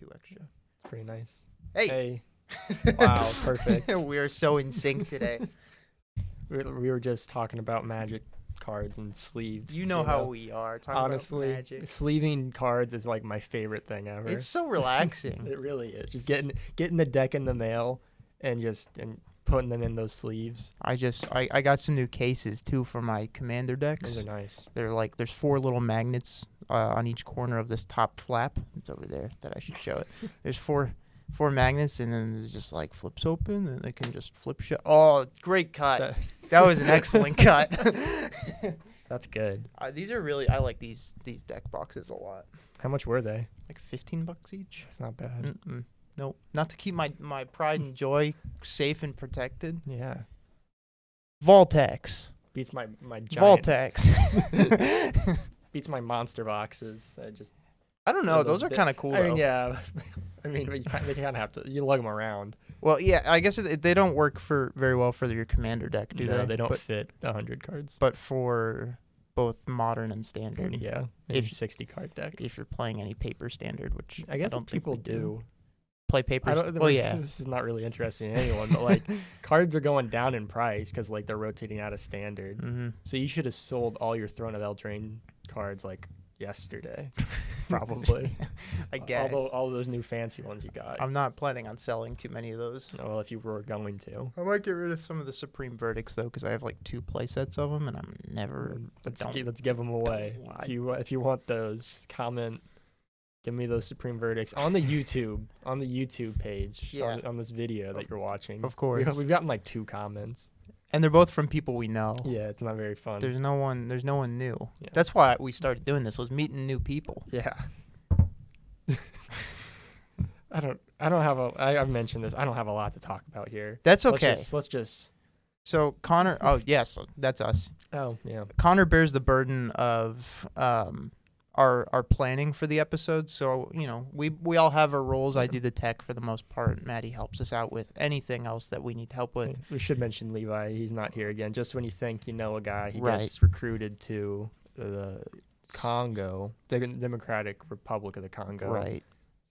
2 extra. It's pretty nice. Hey. Wow, perfect. We are so in sync today. We were just talking about Magic cards and sleeves. You know how we are. Talking Honestly, about Magic. sleeving cards is like my favorite thing ever. It's so relaxing. It really is. Just getting the deck in the mail and putting them in those sleeves. I got some new cases too for my commander decks. Those are nice. They're like, there's 4 little magnets on each corner of this top flap. It's over there that I should show it. There's four magnets, and then it just like flips open, and they can just flip shut. Oh, great cut! That was an excellent cut. That's good. These are really, I like these deck boxes a lot. How much were they? Like $15 each. That's not bad. Nope. Not to keep my pride and joy safe and protected. Yeah. Voltex. Beats my giant. Voltex. Beats my monster boxes. I don't know. Those are kind of cool, though. I mean, yeah. I mean, they kind of have to. You lug them around. Well, yeah. I guess they don't work very well for your commander deck, do they? No, they don't fit 100 cards. But for both modern and standard. Yeah. If 60 card deck. If you're playing any paper standard, which I guess don't people think we do. Play paper. Well, yeah. This is not really interesting to anyone, but like cards are going down in price because like they're rotating out of standard. Mm-hmm. So you should have sold all your Throne of Eldraine cards like yesterday, probably. I guess. All those new fancy ones you got. I'm not planning on selling too many of those. Well, if you were going to. I might get rid of some of the Supreme Verdicts though, because I have like 2 play sets of them, and I'm never. Let's give them away. If you want those, comment. Give me those Supreme Verdicts on the YouTube page. Yeah. On this video that you're watching. Of course. We've gotten like 2 comments. And they're both from people we know. Yeah, it's not very fun. There's no one new. Yeah. That's why we started doing this, was meeting new people. Yeah. I've mentioned this. I don't have a lot to talk about here. That's okay. Let's just. So Connor, yes, that's us. Oh, yeah. Connor bears the burden of our planning for the episode. So, we all have our roles. I do the tech for the most part. Maddie helps us out with anything else that we need help with. We should mention Levi. He's not here again. Just when you think you know a guy, he Right. gets recruited to the Congo, the Democratic Republic of the Congo. Right.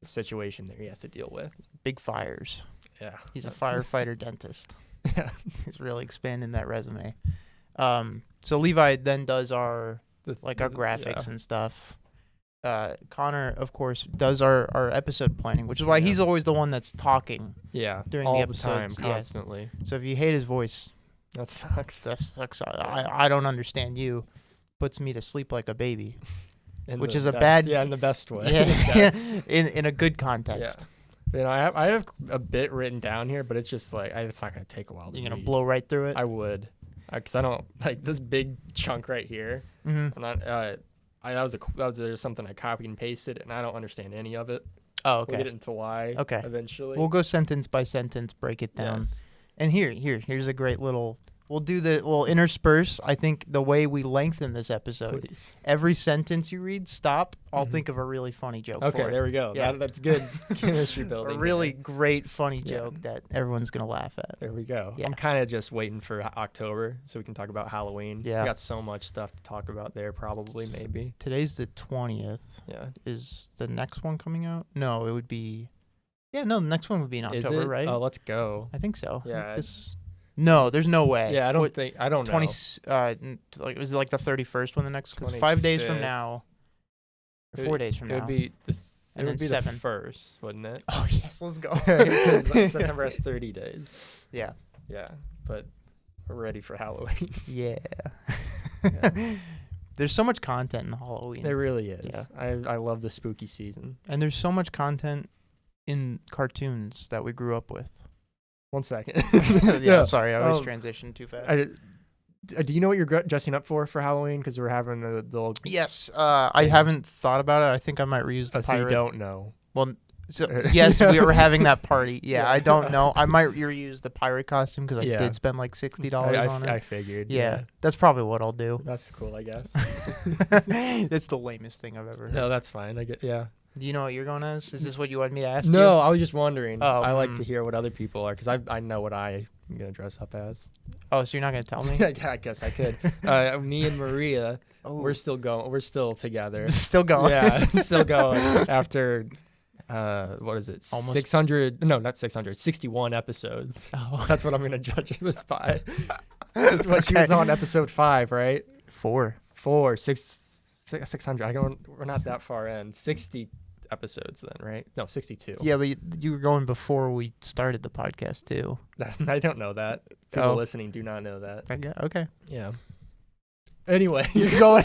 The situation there he has to deal with. Big fires. Yeah. He's a firefighter dentist. Yeah. He's really expanding that resume. So Levi then does our graphics and stuff. Connor, of course, does our episode planning, which is why he's always the one that's talking. Yeah, during all the episodes, the time, constantly. So if you hate his voice, that sucks. That sucks. I don't understand you. Puts me to sleep like a baby, which is a bad. Yeah, in the best way. Yeah, in a good context. Yeah. I have a bit written down here, but it's just like it's not gonna take a while. You're gonna blow right through it. I would, because I don't like this big chunk right here. Mm-hmm. I'm not. There's something I copied and pasted, and I don't understand any of it. Oh, okay. We'll get into why. Okay. Eventually. We'll go sentence by sentence, break it down. Yes. And here's a great little. We'll intersperse, I think, the way we lengthen this episode. Please. Every sentence you read, stop. I'll think of a really funny joke. Okay, for it. there we go. Yeah. That's good chemistry building. A really great funny joke that everyone's gonna laugh at. There we go. Yeah. I'm kind of just waiting for October so we can talk about Halloween. Yeah. We got so much stuff to talk about there. Probably, maybe. Today's the 20th. Yeah. Is the next one coming out? No, it would be. Yeah, no, the next one would be in October, Is it? right? Oh, let's go. I think so. Yeah. No, there's no way. Yeah, I don't 20, know. Was it like the 31st when the next? Because 5 days from 25th. now, or 4 days from now. It would be the And then the 7. first, wouldn't it? Oh yes, let's go. Because September has 30 days. Yeah. Yeah, but we're ready for Halloween. Yeah. There's so much content in Halloween. There really is. Yeah. I love the spooky season. And there's so much content in cartoons that we grew up with. 1 second. Yeah, I'm sorry. I always transition too fast. Do you know what you're dressing up for Halloween? Because we're having the Yes. I haven't thought about it. I think I might reuse the pirate. So you don't know. Well, so, yes, we were having that party. Yeah, I don't know. I might reuse the pirate costume because I did spend like $60 on it. I figured. Yeah, that's probably what I'll do. That's cool, I guess. That's the lamest thing I've ever heard. No, that's fine. Yeah. Do you know what you're going as? Is this what you wanted me to ask you? No, I was just wondering. Oh, I like to hear what other people are because I know what I'm going to dress up as. Oh, so you're not going to tell me? I guess I could. Me and Maria, we're still going. We're still together. Still going. Yeah, still going after what is it? Almost 600? No, not 600. 61 episodes. Oh. That's what I'm gonna judge this by. That's what she was on episode 5, right? 4. 600. We're not that far in. 60 episodes then, right? No, 62. Yeah, but you were going before we started the podcast too. I don't know that. People listening do not know that. Okay. Yeah. Anyway, you're going.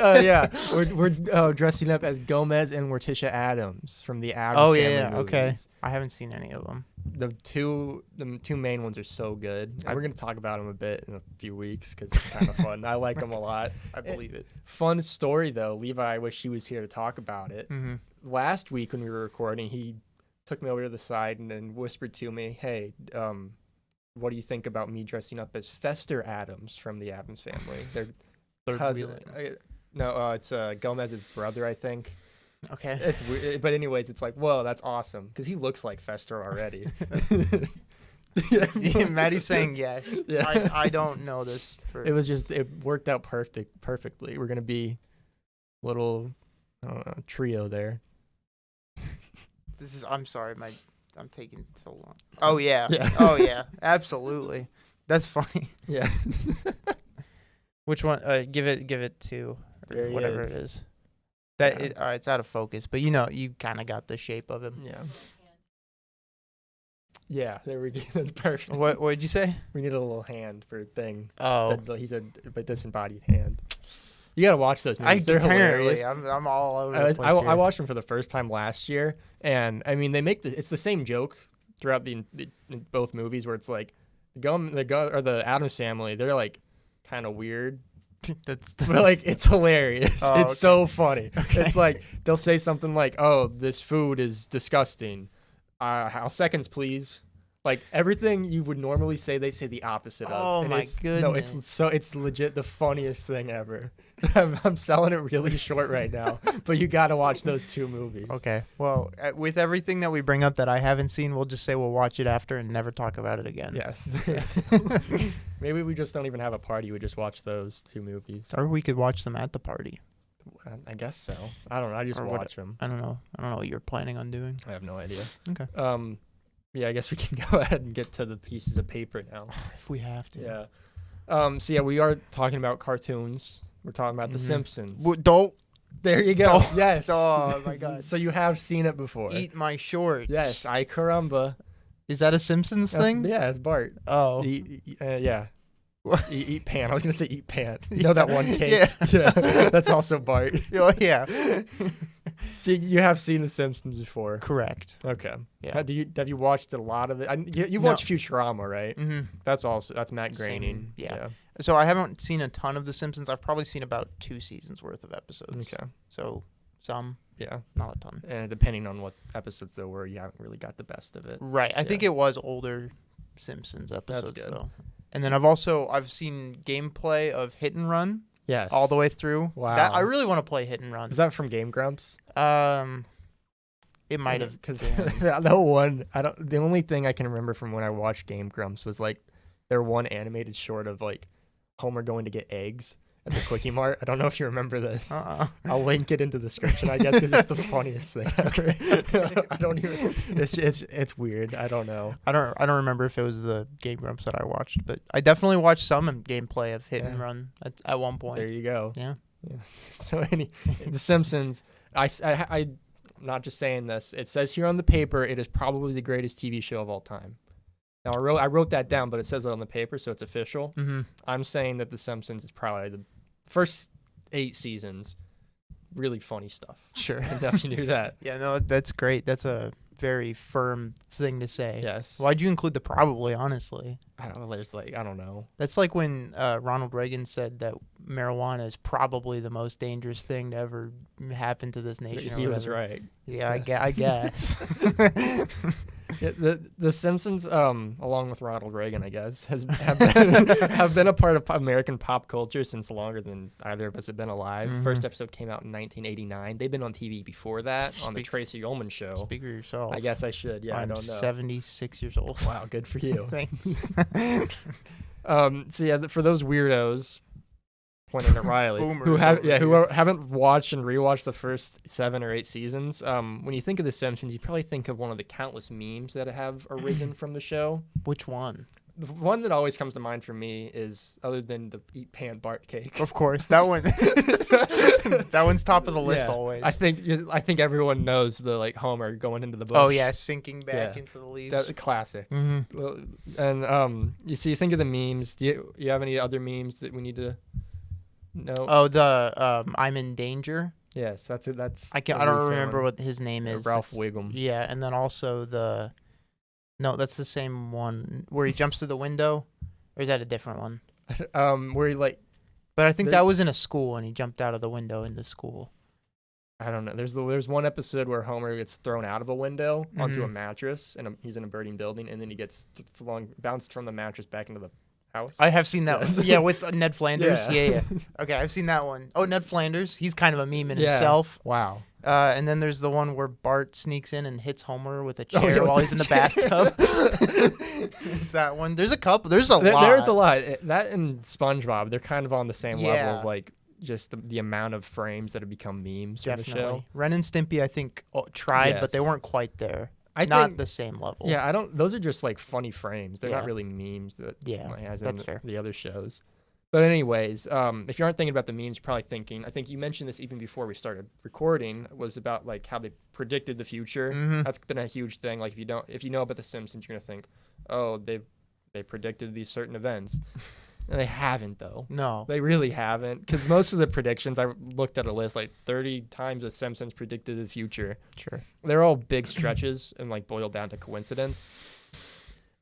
Yeah, we're dressing up as Gomez and Morticia Addams from the Addams Family movies. Okay. I haven't seen any of them. The two main ones are so good. We're gonna talk about them a bit in a few weeks because it's kind of fun. I like them a lot. I believe it. Fun story though. Levi, I wish he was here to talk about it. Mm-hmm. Last week when we were recording, he took me over to the side and then whispered to me, "Hey, what do you think about me dressing up as Fester Addams from the Addams Family?" They're cousin. It's Gomez's brother, I think. Okay. It's weird, but anyways, it's like, whoa, that's awesome because he looks like Fester already. Yeah, Maddie's saying yes. Yeah. I don't know this. It worked out perfectly. We're gonna be little, I don't know, trio there. I'm sorry, I'm taking so long. Oh yeah. Yeah. Oh yeah. Absolutely. That's funny. Yeah. Which one? Give it to There he whatever is. it is. It's out of focus, but you kind of got the shape of him. Yeah. Yeah, there we go. That's perfect. What did you say? We need a little hand for a thing. Oh, He's a disembodied hand. You gotta watch those movies. They're hilarious. I'm all over the place I here. watched them for the first time last year, and I mean they make it's the same joke throughout in both movies where it's like the Addams Family. They're like kind of weird. But like it's hilarious. Oh, it's so funny. It's like they'll say something like, "Oh, this food is disgusting. How seconds, please." Like everything you would normally say, they say the opposite of. Oh and my goodness! No, it's legit the funniest thing ever. I'm selling it really short right now, but you got to watch those two movies. Okay. Well, with everything that we bring up that I haven't seen, we'll just say we'll watch it after and never talk about it again. Yes. Maybe we just don't even have a party. We just watch those two movies. Or we could watch them at the party. I guess so. I don't know. I just watch them. I don't know what you're planning on doing. I have no idea. Okay. Yeah, I guess we can go ahead and get to the pieces of paper now. If we have to. Yeah. So yeah, we are talking about cartoons. We're talking about The Simpsons. Don't. There you go. Oh, yes. Oh my God. So you have seen it before. Eat my shorts. Yes, I caramba. Is that a Simpsons thing? Yeah, it's Bart. Oh. Yeah. What? Eat pant. I was gonna say eat pant. You know that one cake? Yeah. That's also Bart. Oh yeah. So you have seen The Simpsons before? Correct. Okay. Yeah. Have you watched a lot of it? You've watched Futurama, right? Mm-hmm. That's Matt Groening. Same, yeah. So I haven't seen a ton of The Simpsons. I've probably seen about 2 seasons worth of episodes. Okay. So some. Yeah. Not a ton. And depending on what episodes there were, you haven't really got the best of it. Right. I think it was older Simpsons episodes. That's good. Though. And then I've seen gameplay of Hit and Run. Yes. All the way through. Wow. I really want to play Hit and Run. Is that from Game Grumps? It might have, because the only thing I can remember from when I watched Game Grumps was like their one animated short of like Homer going to get eggs at the Quickie Mart. I don't know if you remember this. I'll link it in the description, I guess, because it's the funniest thing ever. I don't even. It's weird. I don't know. I don't remember if it was the Game Grumps that I watched, but I definitely watched some gameplay of Hit and Run at one point. There you go. Yeah. So The Simpsons. I'm not just saying this. It says here on the paper, it is probably the greatest TV show of all time. Now I wrote that down, but it says it on the paper, so it's official. Mm-hmm. I'm saying that The Simpsons is probably the first 8 seasons. Really funny stuff. Sure. I definitely knew that. Yeah, no, that's great. That's a very firm thing to say. Yes. Why'd you include the probably, honestly? I don't know. I don't know. That's like when Ronald Reagan said that marijuana is probably the most dangerous thing to ever happen to this nation. He was right. Yeah, I guess. Yeah, the Simpsons, along with Ronald Reagan, I guess, have been a part of American pop culture since longer than either of us have been alive. Mm-hmm. First episode came out in 1989. They've been on TV before that on the Tracy Ullman Show. Speak for yourself. I guess I should. Yeah, I'm I don't know. 76 years old. Wow, good for you. Thanks. So yeah, for those weirdos, pointing at Riley, Boomers who over haven't watched and rewatched the first 7 or 8 seasons. When you think of The Simpsons, you probably think of one of the countless memes that have arisen from the show. Which one? The one that always comes to mind for me is, other than the Eat Pan Bart cake. Of course, that one. That one's top of the list always. I think everyone knows the like Homer going into the bush. Oh yeah, sinking back into the leaves. That's a classic. Mm-hmm. Well, and you think of the memes. Do you have any other memes that we need to know? Oh, the I'm in danger. Yes, that's it. I don't remember what his name is. Ralph Wiggum. Yeah, and then also no, that's the same one where he jumps through the window, or is that a different one? Where he like. But I think that was in a school, and he jumped out of the window in the school. I don't know. There's one episode where Homer gets thrown out of a window onto a mattress, and he's in a burning building, and then he gets bounced from the mattress back into the house. I have seen that one. Yeah, with Ned Flanders. Yeah. Yeah. Okay, I've seen that one. Oh, Ned Flanders. He's kind of a meme in himself. Wow. And then there's the one where Bart sneaks in and hits Homer with a chair while he's in the chair. bathtub. There's that one. There's a couple. There's a lot. There's a lot. That and SpongeBob, they're kind of on the same level of like just the amount of frames that have become memes for the show. Ren and Stimpy, I think, tried, but they weren't quite there. Not the same level. Yeah, those are just like funny frames. They're not really memes as in that's fair. The other shows. But anyways, if you aren't thinking about the memes, you're probably thinking, I think you mentioned this even before we started recording, was about like how they predicted the future. Mm-hmm. That's been a huge thing. Like if you know about the Simpsons, you're gonna think, oh, they predicted these certain events. And they haven't, though. No. They really haven't. Because most of the predictions, I looked at a list, like 30 times the Simpsons predicted the future. Sure. They're all big stretches and like boiled down to coincidence.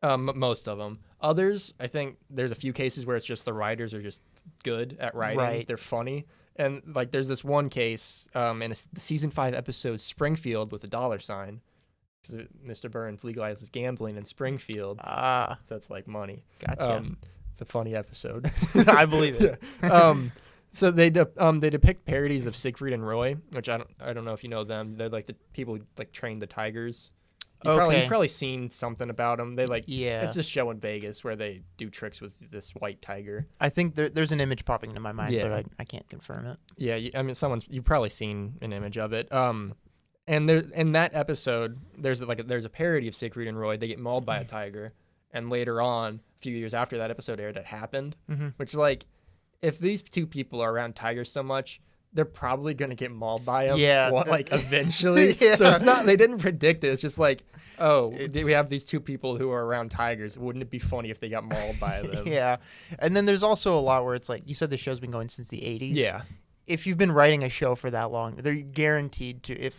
Most of them. Others, I think there's a few cases where it's just the writers are just good at writing. Right. They're funny. And like there's this one case in the season 5 episode Springfield with a dollar sign. Mr. Burns legalizes gambling in Springfield. So it's like money. Gotcha. It's a funny episode. I believe it. So they depict parodies of Siegfried and Roy, which I don't know if you know them. They're like the people who like train the tigers. You've probably seen something about them. They it's a show in Vegas where they do tricks with this white tiger. I think there's an image popping into my mind, but I can't confirm it. Yeah, you've probably seen an image of it. And there in that episode, there's a parody of Siegfried and Roy. They get mauled by a tiger, and later on, a few years after that episode aired, it happened. Mm-hmm. Which like, if these two people are around tigers so much, they're probably gonna get mauled by them. Yeah, eventually. Yeah. So it's not they didn't predict it. It's just like, we have these two people who are around tigers. Wouldn't it be funny if they got mauled by them? Yeah, and then there's also a lot where it's like you said the show's been going since the 80s. Yeah, if you've been writing a show for that long, they're guaranteed to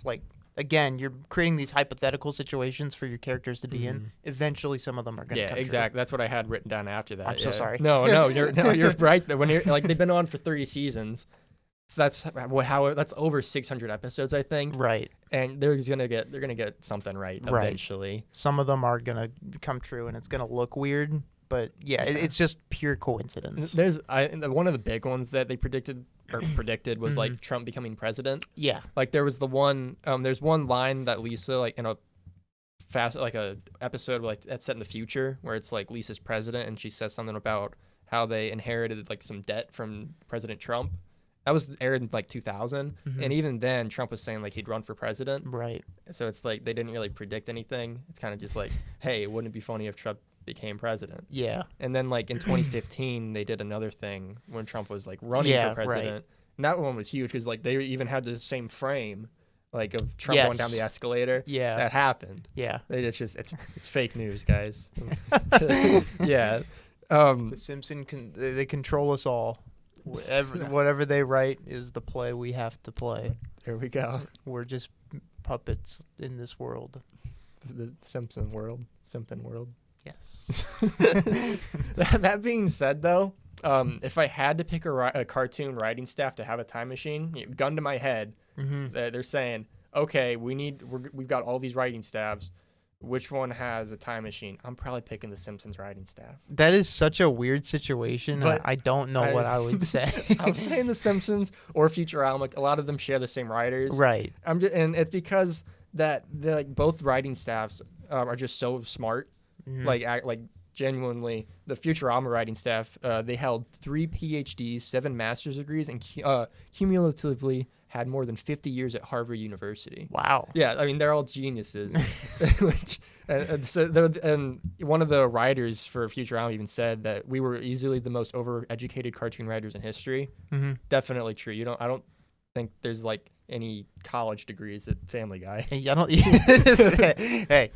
Again, you're creating these hypothetical situations for your characters to be in. Eventually, some of them are going to come exactly. true. That's what I had written down after that. I'm so sorry. No, you're right. When you're like they've been on for 30 seasons, so that's over 600 episodes, I think. Right. And they're gonna get something right eventually. Some of them are gonna come true, and it's gonna look weird. But it's just pure coincidence. There's one of the big ones that they predicted was like Trump becoming president. Yeah, like there was the one. There's one line that Lisa like in a episode like that's set in the future where it's like Lisa's president and she says something about how they inherited like some debt from President Trump. That was aired in like 2000, and even then Trump was saying like he'd run for president. Right. So it's like they didn't really predict anything. It's kind of just like, hey, wouldn't it be funny if Trump became president? Yeah. And then like in 2015 they did another thing when Trump was like running for president. Right. And that one was huge because like they even had the same frame like of Trump going down the escalator. Yeah. That happened. Yeah. It's fake news, guys. Yeah. The Simpsons they control us all. Whatever they write is the play we have to play. There we go. We're just puppets in this world. The Simpson world. Yes. That being said, though, if I had to pick a cartoon writing staff to have a time machine, gun to my head, they're saying, okay, we've got all these writing staffs. Which one has a time machine? I'm probably picking the Simpsons writing staff. That is such a weird situation. But I don't know what I would say. I'm saying the Simpsons or Futurama. A lot of them share the same writers. Right. And it's because that both writing staffs are just so smart. Like genuinely, the Futurama writing staff, they held 3 PhDs, 7 master's degrees, and cumulatively had more than 50 years at Harvard University. Wow. Yeah, I mean, they're all geniuses. And one of the writers for Futurama even said that we were easily the most overeducated cartoon writers in history. Mm-hmm. Definitely true. I don't think there's like any college degrees at Family Guy. Hey, hey.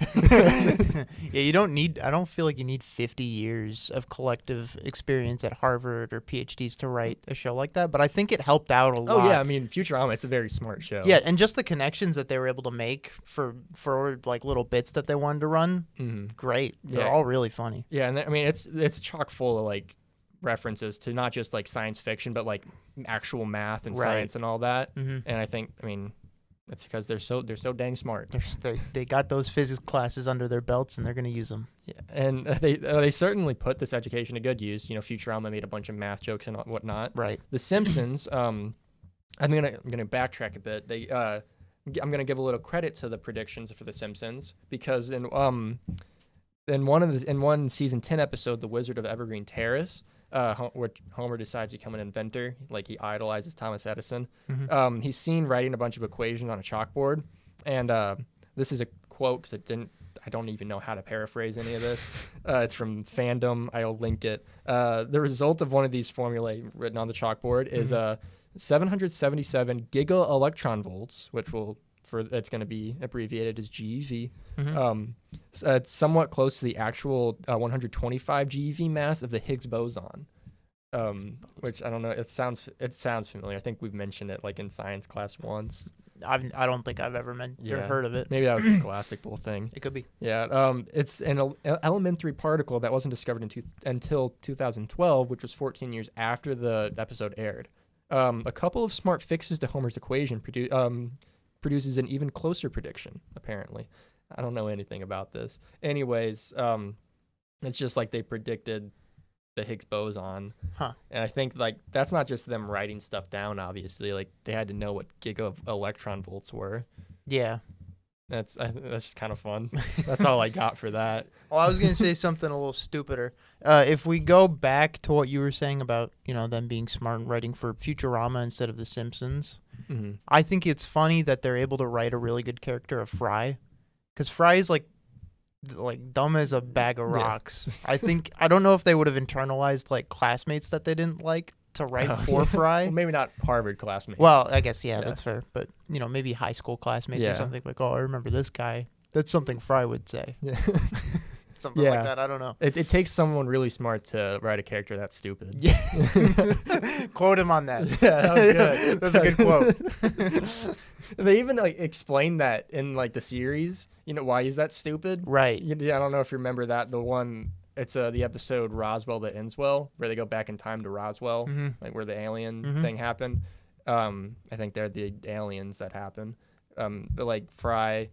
Yeah, you don't need. I don't feel like you need 50 years of collective experience at Harvard or PhDs to write a show like that. But I think it helped out a lot. Oh yeah, I mean Futurama, it's a very smart show. Yeah, and just the connections that they were able to make for like little bits that they wanted to run. Mm-hmm. Great. They're all really funny. Yeah, and I mean it's chock full of like references to not just like science fiction, but like actual math and science and all that. Mm-hmm. And I think, I mean, that's because they're so dang smart. They got those physics classes under their belts, and they're gonna use them. Yeah, and they certainly put this education to good use. You know, Futurama made a bunch of math jokes and whatnot. Right. The Simpsons. I'm gonna backtrack a bit. I'm gonna give a little credit to the predictions for the Simpsons because in one season 10 episode, The Wizard of Evergreen Terrace, where Homer decides to become an inventor, like he idolizes Thomas Edison. Mm-hmm. He's seen writing a bunch of equations on a chalkboard, and this is a quote because I don't even know how to paraphrase any of this. It's from Fandom. I'll link it. The result of one of these formulae written on the chalkboard is 777 giga electron volts, which it's going to be abbreviated as GeV. Mm-hmm. It's somewhat close to the actual 125 GeV mass of the Higgs boson, which I don't know. It sounds familiar. I think we've mentioned it like in science class once. I don't think I've ever heard of it. Maybe that was a scholastic bull thing. It could be. Yeah. It's an elementary particle that wasn't discovered until 2012, which was 14 years after the episode aired. A couple of smart fixes to Homer's equation produces an even closer prediction, apparently. I don't know anything about this. Anyways, it's just like they predicted the Higgs boson. Huh. And I think like that's not just them writing stuff down, obviously. Like they had to know what giga electron volts were. Yeah. That's just kind of fun. That's all I got for that. Well, I was going to say something a little stupider. If we go back to what you were saying about, them being smart and writing for Futurama instead of The Simpsons, Mm-hmm. I think it's funny that they're able to write a really good character of Fry, because Fry is like dumb as a bag of rocks. Yeah. I don't know if they would have internalized like classmates that they didn't like to write for Fry. Well, maybe not Harvard classmates. Well, I guess yeah, that's fair. But maybe high school classmates or something like, oh, I remember this guy. That's something Fry would say. Yeah. Something like that. I don't know. It takes someone really smart to write a character that's stupid. Yeah. Quote him on that. Yeah, that was good. That's a good quote. They even like explain that in like the series. Why is that stupid? Right. I don't know if you remember that. The one, it's the episode Roswell that ends well, where they go back in time to Roswell, like where the alien thing happened. I think they're the aliens that happen. But like Fry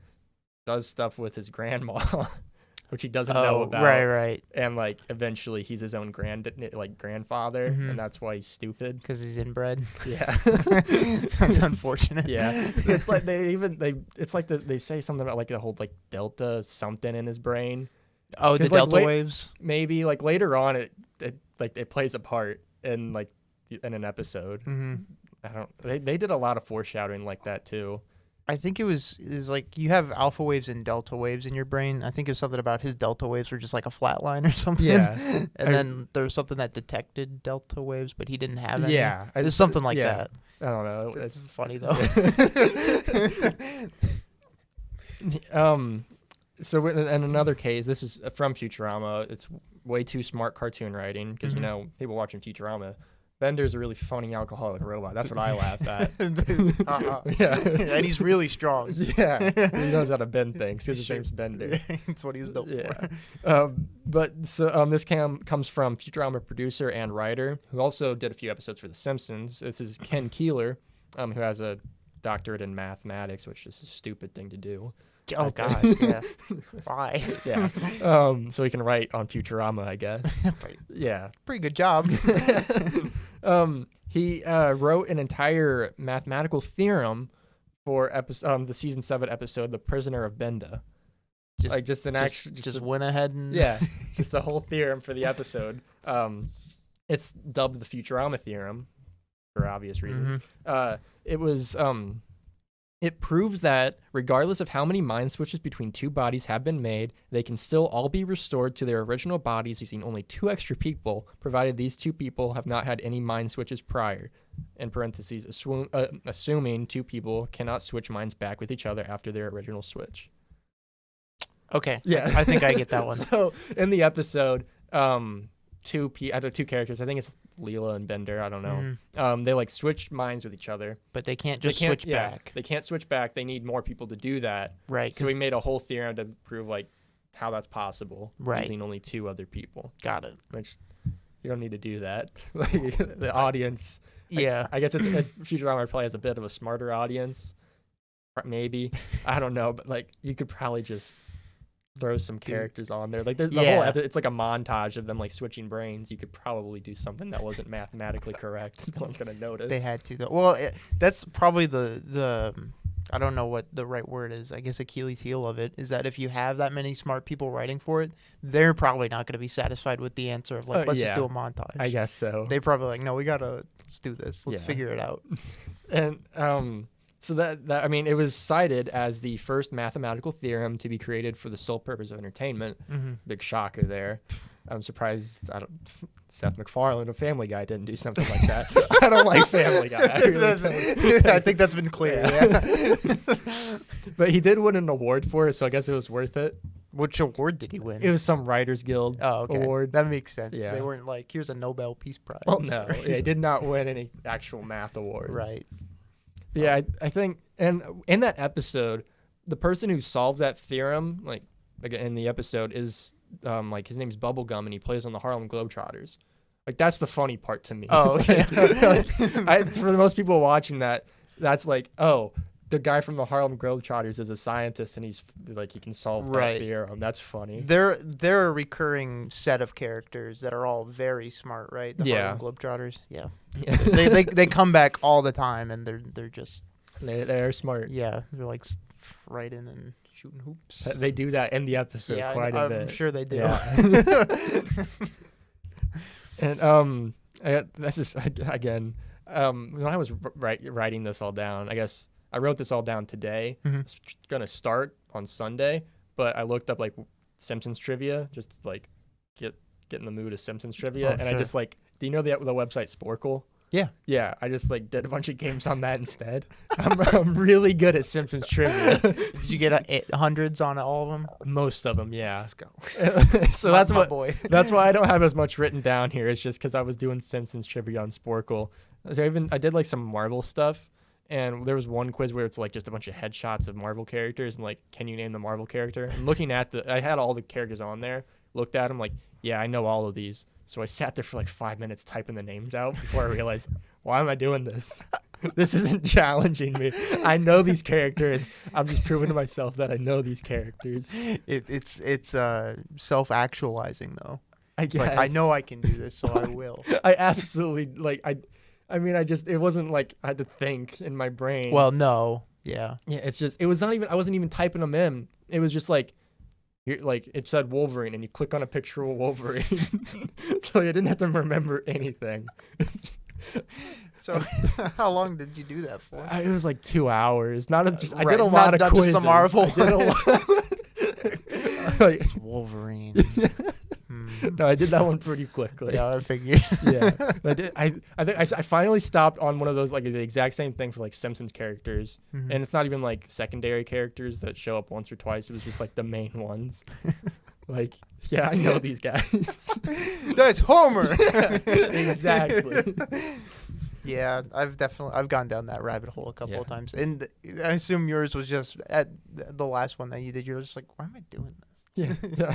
does stuff with his grandma. Which he doesn't know about. Right. And like eventually he's his own grandfather, and that's why he's stupid. Because he's inbred. Yeah. That's unfortunate. Yeah. It's like they say something about like the whole like delta something in his brain. Oh, the delta waves? Maybe like later on it plays a part in like in an episode. Mm-hmm. They did a lot of foreshadowing like that too. I think it was like you have alpha waves and delta waves in your brain. I think it was something about his delta waves were just like a flat line or something. Yeah. And then there was something that detected delta waves, but he didn't have any. Yeah. There's something like that. I don't know. It's funny though. So in another case, this is from Futurama. It's way too smart cartoon writing because, people watching Futurama, Bender's a really funny alcoholic robot. That's what I laugh at. Yeah. And he's really strong. Yeah. He knows how to bend things because his name's Bender. That's what he was built for. This comes from Futurama producer and writer who also did a few episodes for The Simpsons. This is Ken Keeler, who has a doctorate in mathematics, which is a stupid thing to do. Oh, God. Yeah. Why? Yeah. So he can write on Futurama, I guess. Yeah. Pretty good job. He wrote an entire mathematical theorem for the season 7 episode, The Prisoner of Benda. just an actual, just went ahead and just the whole theorem for the episode. It's dubbed the Futurama theorem for obvious reasons. It was it proves that regardless of how many mind switches between two bodies have been made, they can still all be restored to their original bodies using only 2 extra people, provided these 2 people have not had any mind switches prior. In parentheses, assuming 2 people cannot switch minds back with each other after their original switch. Okay. Yeah. I think I get that one. So in the episode, 2 characters, I think it's Leela and Bender, I don't know. They like switched minds with each other, but they can't switch back. They can't switch back. They need more people to do that. Right. So we made a whole theorem to prove like how that's possible, right, using only 2 other people. Got it. Which you don't need to do that. Like the audience. Yeah. I guess it's Futurama probably has a bit of a smarter audience. Maybe. I don't know, but like you could probably just throw some characters on there. Like there's the whole it's like a montage of them like switching brains. You could probably do something that wasn't mathematically correct. No one's gonna notice. They had to though. Well, that's probably the I don't know what the right word is. I guess Achilles heel of it is that if you have that many smart people writing for it, they're probably not going to be satisfied with the answer of like let's just do a montage. I guess so. They probably like, no, let's do this. Let's figure it out. And so that I mean, it was cited as the first mathematical theorem to be created for the sole purpose of entertainment. Big shocker there. I'm surprised Seth MacFarlane of Family Guy didn't do something like that. I don't like Family Guy. I think that's been clear. Yeah. But he did win an award for it, so I guess it was worth it. Which award did he win? It was some Writers Guild award. That makes sense. Yeah. They weren't like, here's a Nobel Peace Prize. Well, no. He did not win any actual math awards. Right. Yeah, I think, and in that episode, the person who solves that theorem, like in the episode, is like his name's Bubblegum, and he plays on the Harlem Globetrotters. Like that's the funny part to me. Oh, for the most people watching that, that's like, oh, the guy from the Harlem Globetrotters is a scientist, and he's like he can solve that theorem. That's funny. They're a recurring set of characters that are all very smart, right? The Harlem Globetrotters. Yeah. they come back all the time, and they're just they're smart. Yeah, they're like writing and shooting hoops. They do that in the episode quite a bit. I'm sure they do. Yeah. And that's just again when I was writing this all down, I guess I wrote this all down today. It's gonna start on Sunday, but I looked up like Simpsons trivia just to, like get in the mood of Simpsons trivia, and I just like, do you know the website Sporkle? Yeah, I just like did a bunch of games on that instead. I'm really good at Simpsons trivia. Did you get hundreds on all of them? Most of them, yeah. Let's go. So that's why I don't have as much written down here. It's just because I was doing Simpsons trivia on Sporkle. So I did like some Marvel stuff, and there was one quiz where it's like just a bunch of headshots of Marvel characters and like, can you name the Marvel character? And looking at I had all the characters on there, looked at them like, yeah, I know all of these. So I sat there for like 5 minutes typing the names out before I realized, why am I doing this? This isn't challenging me. I know these characters. I'm just proving to myself that I know these characters. It's self-actualizing though. I guess. Like, I know I can do this, so I will. I absolutely like. I mean, it wasn't like I had to think in my brain. Well, no, yeah. Yeah, it's just it was not even. I wasn't even typing them in. It was just like. Like it said Wolverine, and you click on a picture of Wolverine, so you didn't have to remember anything. So, how long did you do that for? It was like 2 hours. I did a lot of quizzes. Just the Marvel. I did a lot. It's Wolverine. No, I did that one pretty quickly. Yeah, I figured. Yeah, I think I finally stopped on one of those like the exact same thing for like Simpsons characters, and it's not even like secondary characters that show up once or twice. It was just like the main ones. Like, yeah, I know these guys. That's Homer. Exactly. Yeah, I've gone down that rabbit hole a couple of times, and I assume yours was just at the last one that you did. You're just like, why am I doing this? Yeah.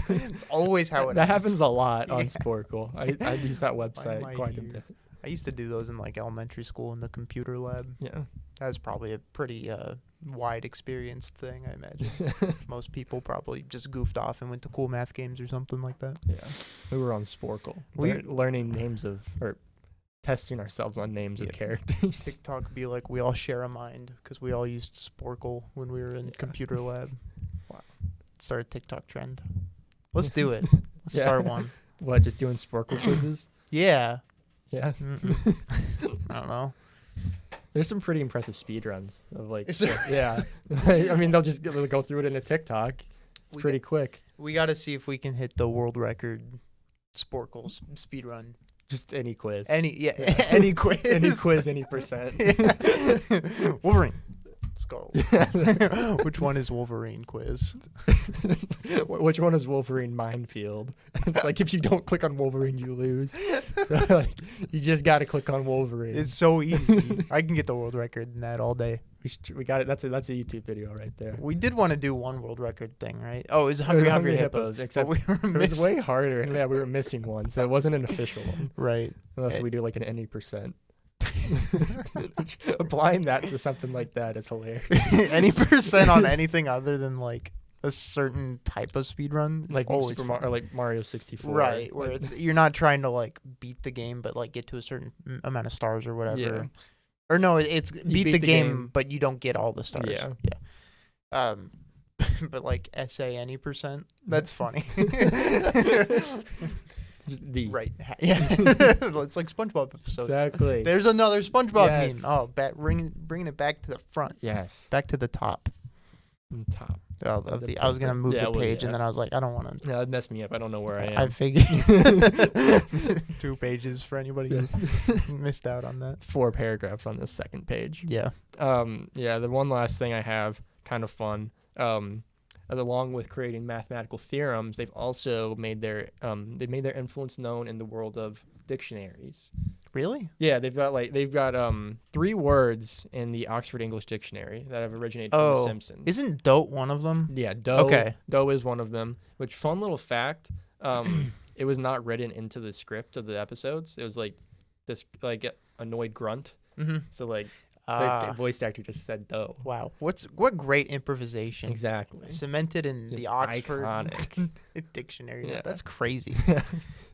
It's always how that happens a lot on Sporkle. I use that website quite a bit. I used to do those in like elementary school in the computer lab. Yeah, that was probably a pretty wide experienced thing, I imagine. Most people probably just goofed off and went to cool math games or something like that. Yeah, we were on Sporkle. We learning names or testing ourselves on names of characters. TikTok be like, we all share a mind because we all used Sporkle when we were in computer lab. Wow. start a TikTok trend. Let's do it. Let's Yeah. start one. What, just doing Sporkle quizzes? Yeah. Yeah. I don't know. There's some pretty impressive speed runs of like, Is there? yeah. I mean, they'll go through it in a TikTok. It's We pretty quick. We got to see if we can hit the world record Sporkle speed run. Just any quiz. Any Yeah. any quiz. Any quiz, any percent. Wolverine. Let's go. Which one is Wolverine quiz? Which one is Wolverine Minefield? It's like if you don't click on Wolverine, you lose. So, like, you just got to click on Wolverine. It's so easy. I can get the world record in that all day. We got it. That's a YouTube video right there. We did want to do one world record thing, right? Oh, it was It was Hungry Hippos. But except we were it was missing. way harder, and yeah, we were missing one, so it wasn't an official one. Right. Unless we do like an any percent. Applying that to something like that is hilarious. Any percent on anything other than like a certain type of speed run, is Like always Super Mario, or like Mario 64. right? Where Like, it's you're not trying to like beat the game, but like get to a certain amount of stars or whatever. Yeah. Or no, it's beat the game, but you don't get all the stars. Yeah. Yeah. But like SA any percent, that's funny. just the Right. Yeah. It's like SpongeBob episode. exactly. There's another SpongeBob Yes. meme. Oh, bringing it back to the front, Yes. back to the top. Top. Of the, I was gonna move Yeah, the well, page, yeah. and then I was like, I don't want to. Yeah, that messed me up. I don't know where I am. I figured 2 pages for anybody who missed out on that. 4 paragraphs on this second page. Yeah. Yeah, the one last thing I have, kind of fun. Along with creating mathematical theorems, they've also made their influence known in the world of dictionaries. Really? Yeah, they've got 3 words in the Oxford English Dictionary that have originated from The Simpsons. Isn't dote one of them? Yeah, doe. Okay. Doe is one of them. Which, fun little fact, it was not written into the script of the episodes. It was like this annoyed grunt. Mm-hmm. So like the voice actor just said doe. Wow. What great improvisation. Exactly. Cemented in the Oxford Iconic. Dictionary. Yeah. That's crazy.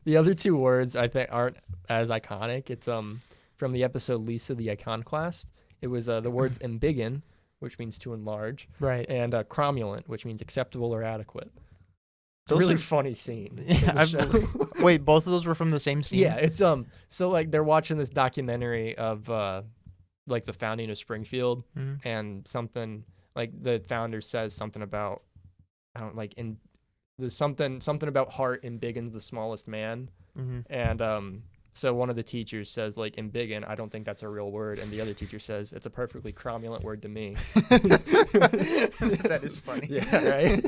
The other 2 words I think aren't as iconic. It's from the episode Lisa the Iconoclast. It was the words Embiggen, which means to enlarge, Right. and Cromulent, which means acceptable or adequate. It's Those a really are- funny scene. Yeah, wait, both of those were from the same scene? Yeah, it's so like they're watching this documentary of like the founding of Springfield, Mhm. and something like the founder says something about there's something about Hart Embiggen's the smallest man, Mm-hmm. and so one of the teachers says like Embiggen, I don't think that's a real word, and the other teacher says it's a perfectly cromulent word to me. That is funny. Yeah, right.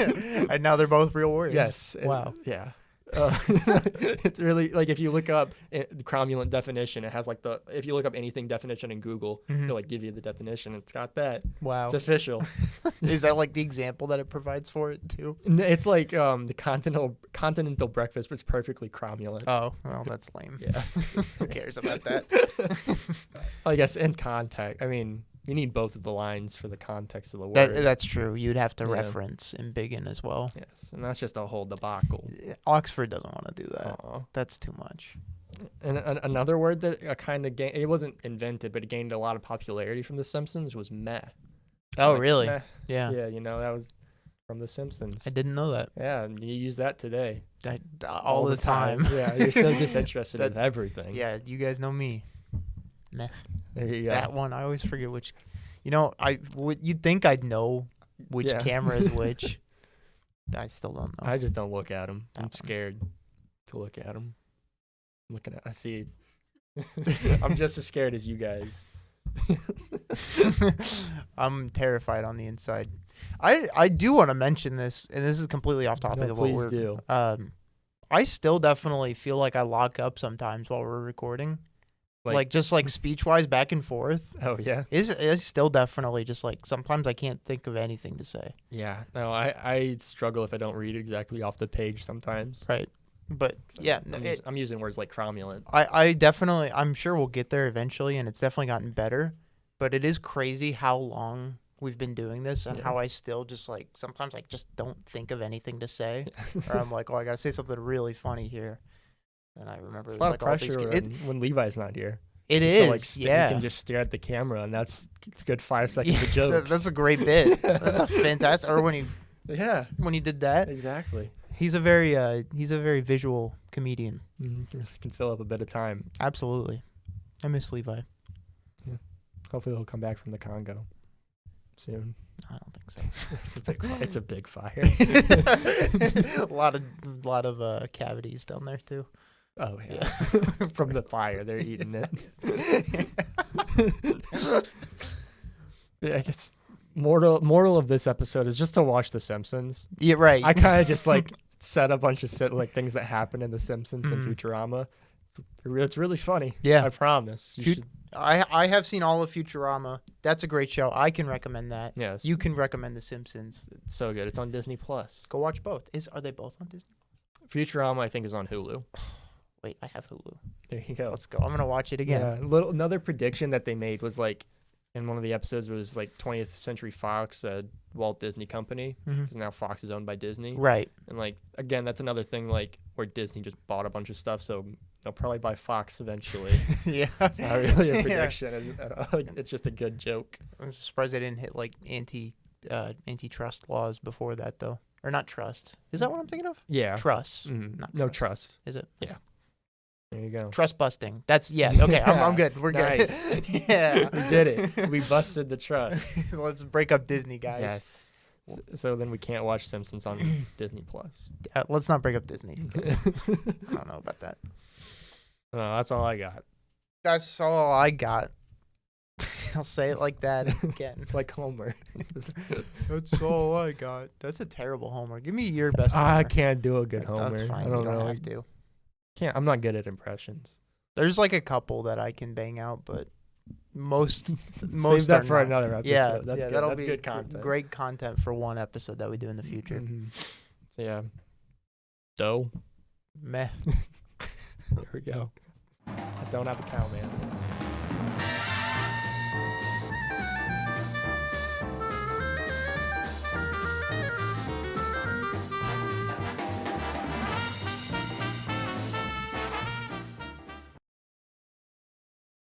And now they're both real words. Yes. Wow. Yeah. It's really like if you look up the cromulent definition, it has like if you look up anything definition in Google, Mhm. it'll like give you the definition. It's got that. Wow. It's official. Is that like the example that it provides for it too? It's like the continental breakfast, but it's perfectly cromulent. Oh, well, that's lame. Yeah. Who cares about that? I guess in context, I mean, you need both of the lines for the context of the word. That's true. You'd have to Yeah. reference Embiggen as well. Yes, and that's just a whole debacle. Oxford doesn't want to do that. Aw. That's too much. And another word that kind of gained, it wasn't invented, but it gained a lot of popularity from The Simpsons was meh. Oh, Like, really? meh. Yeah. Yeah, that was from The Simpsons. I didn't know that. Yeah, and you use that today. All the time. Yeah, you're so disinterested in That- everything. Yeah, you guys know me. There you go. That one, I always forget which. You'd think I'd know which Yeah. camera is which. I still don't know. I just don't look at them. That I'm one. scared to look at them. I see. I'm just as scared as you guys. I'm terrified on the inside. I do want to mention this, and this is completely off topic No, of what please we're. do. I still definitely feel like I lock up sometimes while we're recording, like just like speech wise back and forth. Oh yeah. Is still definitely just like sometimes I can't think of anything to say. Yeah. No, I struggle if I don't read exactly off the page sometimes. Right. But So yeah, I'm using words like cromulent. I definitely, I'm sure we'll get there eventually, and it's definitely gotten better. But it is crazy how long we've been doing this, and Yeah. how I still just like sometimes I just don't think of anything to say, or I'm like, oh, I gotta say something really funny here, and I remember It's a there's lot like of all these. pressure when Levi's not here. It Just is, to, like, yeah. You can just stare at the camera, and that's a good 5 seconds of Yeah, jokes. that's a great bit. That's a fantastic. Or when he Yeah. when he did that. Exactly. He's a very visual comedian. Mm-hmm. Can fill up a bit of time. Absolutely. I miss Levi. Yeah. Hopefully he'll come back from the Congo soon. I don't think so. It's a big fire. a lot of cavities down there too. Oh yeah. From the fire, they're eating it. Yeah, I guess moral of this episode is just to watch The Simpsons. Yeah, right. I kind of just like said a bunch of things that happen in The Simpsons and Futurama. It's really funny. Yeah, I promise. You should. I have seen all of Futurama. That's a great show. I can recommend that. Yes. You can recommend The Simpsons. It's so good. It's on Disney Plus. Go watch both. Are they both on Disney? Futurama, I think, is on Hulu. Wait, I have Hulu. There you go. Let's go. I'm gonna watch it again. Yeah. Another prediction that they made was like, in one of the episodes was like 20th Century Fox, Walt Disney Company, because now Fox is owned by Disney. Right. And like again, that's another thing like where Disney just bought a bunch of stuff, so they'll probably buy Fox eventually. Yeah. It's not really a prediction. It's just a good joke. I'm surprised they didn't hit like antitrust laws before that though, or not trust. Is that what I'm thinking of? Yeah. Trust. Not no trust. Is it? Yeah. There you go. Trust busting. That's Okay, I'm good. We're nice. Good. Yeah. We did it. We busted the trust. Let's break up Disney, guys. Yes. So then we can't watch Simpsons on Disney Plus. Let's not break up Disney. I don't know about that. No, that's all I got. That's all I got. I'll say it like that again. Like Homer. That's all I got. That's a terrible Homer. Give me your best Homer. I can't do a good Homer. That's fine. I don't you don't know. have to. I'm not good at impressions. There's like a couple that I can bang out, but most Save that for not. another episode. Yeah, that's good. That'll That's be good content. Great content for one episode that we do in the future. Mm-hmm. So yeah, dough. Meh. There we go. I don't have a cow, man.